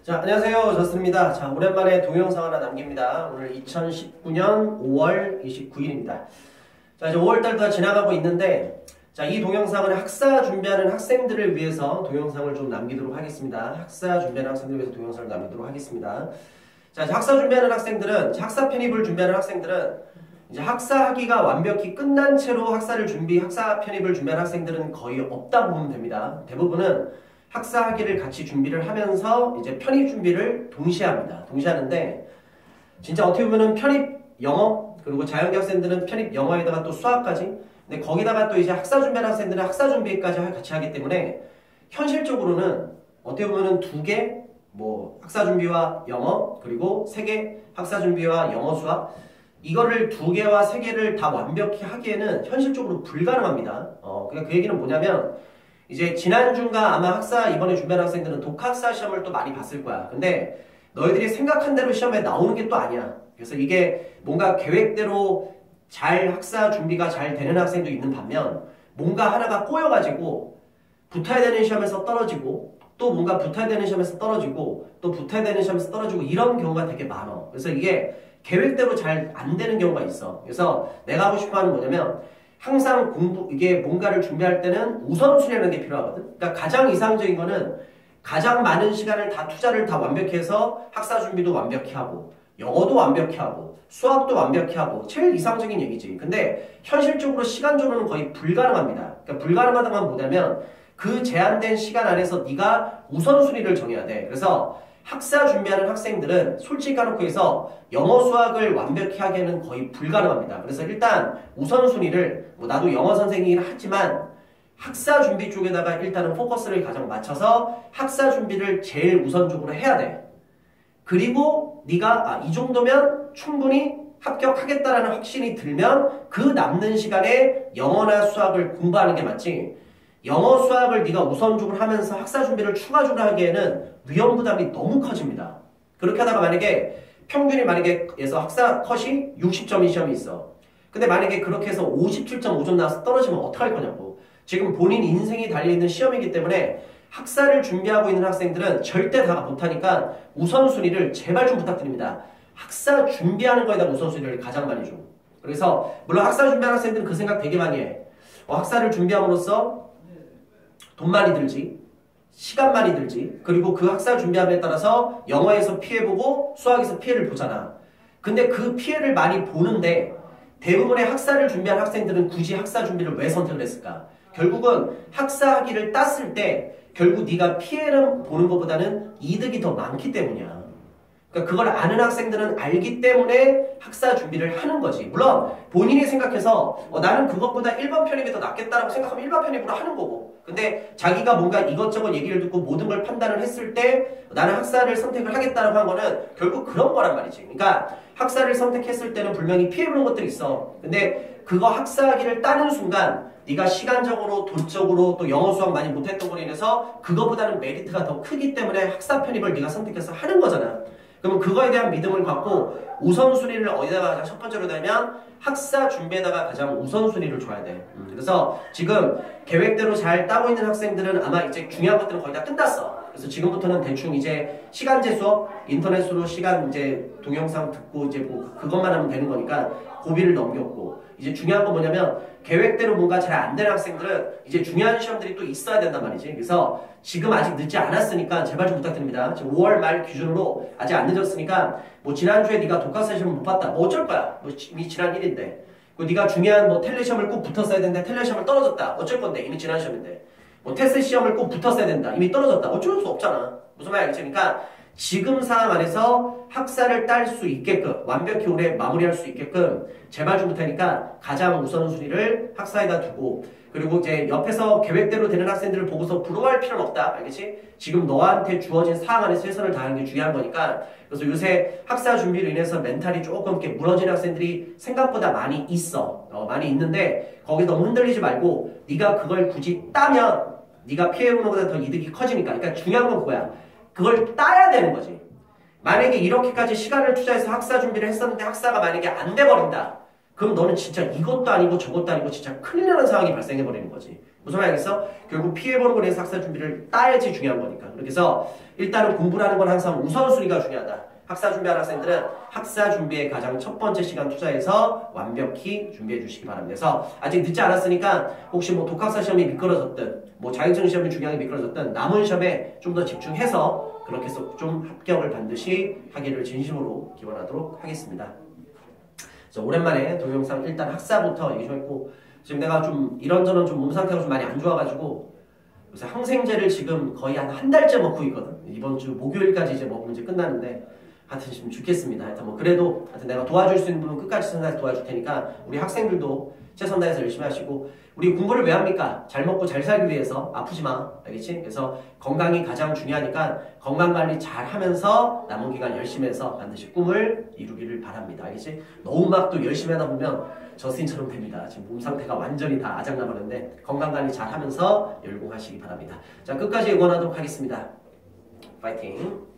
자, 안녕하세요. 저스입니다. 자, 오랜만에 동영상 하나 남깁니다. 오늘 2019년 5월 29일입니다. 자, 이제 5월달도 다 지나가고 있는데, 자, 이 동영상은 학사 준비하는 학생들을 위해서 동영상을 좀 남기도록 하겠습니다. 학사 준비하는 학생들을 위해서 동영상을 남기도록 하겠습니다. 자, 학사 준비하는 학생들은, 학사 편입을 준비하는 학생들은, 이제 학사 학위가 완벽히 끝난 채로 학사 편입을 준비하는 학생들은 거의 없다고 보면 됩니다. 대부분은 학사 학위를 같이 준비를 하면서 이제 편입 준비를 동시에 합니다. 동시에 하는데, 진짜 어떻게 보면은 편입 영어, 그리고 자연계 학생들은 편입 영어에다가 또 수학까지, 근데 거기다가 또 이제 학사 준비하는 학생들은 학사 준비까지 같이 하기 때문에, 현실적으로는 어떻게 보면은 두 개, 학사 준비와 영어, 그리고 세 개 학사 준비와 영어 수학, 이거를 두 개와 세 개를 다 완벽히 하기에는 현실적으로 불가능합니다. 그러니까 그 얘기는 뭐냐면, 이제 지난주인가 아마 학사 이번에 준비하는 학생들은 독학사 시험을 또 많이 봤을 거야. 근데 너희들이 생각한 대로 시험에 나오는 게 또 아니야. 그래서 이게 뭔가 계획대로 잘 학사 준비가 잘 되는 학생도 있는 반면, 뭔가 하나가 꼬여가지고 붙어야 되는 시험에서 떨어지고, 또 뭔가 붙어야 되는 시험에서 떨어지고, 또 붙어야 되는 시험에서 떨어지고, 이런 경우가 되게 많아. 그래서 이게 계획대로 잘 안 되는 경우가 있어. 그래서 내가 하고 싶어 하는 뭐냐면, 항상 이게 뭔가를 준비할 때는 우선순위라는 게 필요하거든. 그러니까 가장 이상적인 거는 가장 많은 시간을 투자를 다 완벽히 해서 학사 준비도 완벽히 하고, 영어도 완벽히 하고, 수학도 완벽히 하고, 제일 이상적인 얘기지. 근데 현실적으로 시간적으로는 거의 불가능합니다. 그러니까 불가능하다는 건 뭐냐면 그 제한된 시간 안에서 네가 우선순위를 정해야 돼. 그래서 학사 준비하는 학생들은 솔직히 까놓고 해서 영어 수학을 완벽히 하기에는 거의 불가능합니다. 그래서 일단 우선순위를, 나도 영어 선생이긴 하지만 학사 준비 쪽에다가 일단은 포커스를 가장 맞춰서 학사 준비를 제일 우선적으로 해야 돼. 그리고 네가 이 정도면 충분히 합격하겠다라는 확신이 들면 그 남는 시간에 영어나 수학을 공부하는 게 맞지. 영어 수학을 네가 우선적으로 하면서 학사 준비를 추가적으로 하기에는 위험 부담이 너무 커집니다. 그렇게 하다가 만약에 평균이 해서 학사 컷이 60점인 시험이 있어. 근데 만약에 그렇게 해서 57.5점 나와서 떨어지면 어떡할 거냐고. 지금 본인 인생이 달려있는 시험이기 때문에 학사를 준비하고 있는 학생들은 절대 다 못하니까 우선순위를 제발 좀 부탁드립니다. 학사 준비하는 거에다가 우선순위를 가장 많이 줘. 그래서 물론 학사 준비하는 학생들은 그 생각 되게 많이 해. 학사를 준비함으로써 돈 많이 들지, 시간 많이 들지, 그리고 그 학사 준비함에 따라서 영어에서 피해보고 수학에서 피해를 보잖아. 근데 그 피해를 많이 보는데 대부분의 학사를 준비한 학생들은 굳이 학사 준비를 왜 선택을 했을까? 결국은 학사 학위를 땄을 때 결국 네가 피해를 보는 것보다는 이득이 더 많기 때문이야. 그러니까 그걸 아는 학생들은 알기 때문에 학사 준비를 하는 거지. 물론 본인이 생각해서 나는 그것보다 1번 편입이 더 낫겠다라고 생각하면 1번 편입으로 하는 거고, 근데 자기가 뭔가 이것저것 얘기를 듣고 모든 걸 판단을 했을 때 나는 학사를 선택을 하겠다라고 한 거는 결국 그런 거란 말이지. 그러니까 학사를 선택했을 때는 분명히 피해보는 것들이 있어. 근데 그거 학사 학위를 따는 순간 네가 시간적으로, 돈적으로, 또 영어 수학 많이 못했던 걸로 인해서 그거보다는 메리트가 더 크기 때문에 학사 편입을 네가 선택해서 하는 거잖아. 그러면 그거에 대한 믿음을 갖고 우선순위를 어디다가 가장 첫 번째로 되면 학사 준비에다가 가장 우선순위를 줘야 돼. 그래서 지금 계획대로 잘 따고 있는 학생들은 아마 이제 중요한 것들은 거의 다 끝났어. 그래서 지금부터는 대충 이제 시간제 수업, 인터넷으로 시간 이제 동영상 듣고 이제 그것만 하면 되는 거니까 고비를 넘겼고, 이제 중요한 건 뭐냐면 계획대로 뭔가 잘 안 되는 학생들은 이제 중요한 시험들이 또 있어야 된단 말이지. 그래서 지금 아직 늦지 않았으니까 제발 좀 부탁드립니다. 지금 5월 말 기준으로 아직 안 늦었으니까 지난주에 네가 독학사 시험 못 봤다. 어쩔 거야. 이미 지난 일인데. 네가 중요한 텔레 시험을 꼭 붙었어야 되는데 텔레 시험을 떨어졌다. 어쩔 건데 이미 지난 시험인데. 테스트 시험을 꼭 붙었어야 된다. 이미 떨어졌다. 어쩔 수 없잖아. 무슨 말인지 알겠지? 그러니까 지금 상황 안에서 학사를 딸 수 있게끔, 완벽히 올해 마무리할 수 있게끔 제발 좀 부탁하니까 가장 우선순위를 학사에다 두고, 그리고 이제 옆에서 계획대로 되는 학생들을 보고서 부러워할 필요는 없다. 알겠지? 지금 너한테 주어진 상황 안에서 최선을 다하는 게 중요한 거니까. 그래서 요새 학사 준비로 인해서 멘탈이 조금 이렇게 무너지는 학생들이 생각보다 많이 있어. 많이 있는데 거기서 너무 흔들리지 말고 네가 그걸 굳이 따면 네가 피해보는 것보다 더 이득이 커지니까. 그러니까 중요한 건 그거야. 그걸 따야 되는 거지. 만약에 이렇게까지 시간을 투자해서 학사 준비를 했었는데 학사가 만약에 안 돼버린다. 그럼 너는 진짜 이것도 아니고 저것도 아니고 진짜 큰일 나는 상황이 발생해버리는 거지. 무슨 말이겠어? 결국 피해보는 거에 대해서 학사 준비를 따야지 중요한 거니까. 그래서 일단은 공부라는 건 항상 우선순위가 중요하다. 학사 준비하는 학생들은 학사 준비에 가장 첫 번째 시간 투자해서 완벽히 준비해 주시기 바랍니다. 그래서 아직 늦지 않았으니까 혹시 뭐 독학사 시험이 미끄러졌든 뭐 자격증 시험이 중요하게 미끄러졌든 남은 시험에 좀 더 집중해서 그렇게 해서 좀 합격을 반드시 하기를 진심으로 기원하도록 하겠습니다. 그래서 오랜만에 동영상 일단 학사부터 얘기 좀 했고 지금 내가 좀 이런저런 좀 몸 상태가 좀 많이 안 좋아가지고 요새 항생제를 지금 거의 한 달째 먹고 있거든. 이번 주 목요일까지 이제 먹으면 이제 끝나는데 하여튼 지금 죽겠습니다. 하여튼 뭐 그래도 하여튼 내가 도와줄 수 있는 부분 끝까지 최선 다해서 도와줄 테니까 우리 학생들도 최선 다해서 열심히 하시고 우리 공부를 왜 합니까? 잘 먹고 잘 살기 위해서 아프지 마. 알겠지? 그래서 건강이 가장 중요하니까 건강관리 잘 하면서 남은 기간 열심히 해서 반드시 꿈을 이루기를 바랍니다. 알겠지? 너무 막 또 열심히 하다 보면 저스틴처럼 됩니다. 지금 몸 상태가 완전히 다 아작나버렸는데 건강관리 잘 하면서 열공하시기 바랍니다. 자, 끝까지 응원하도록 하겠습니다. 파이팅!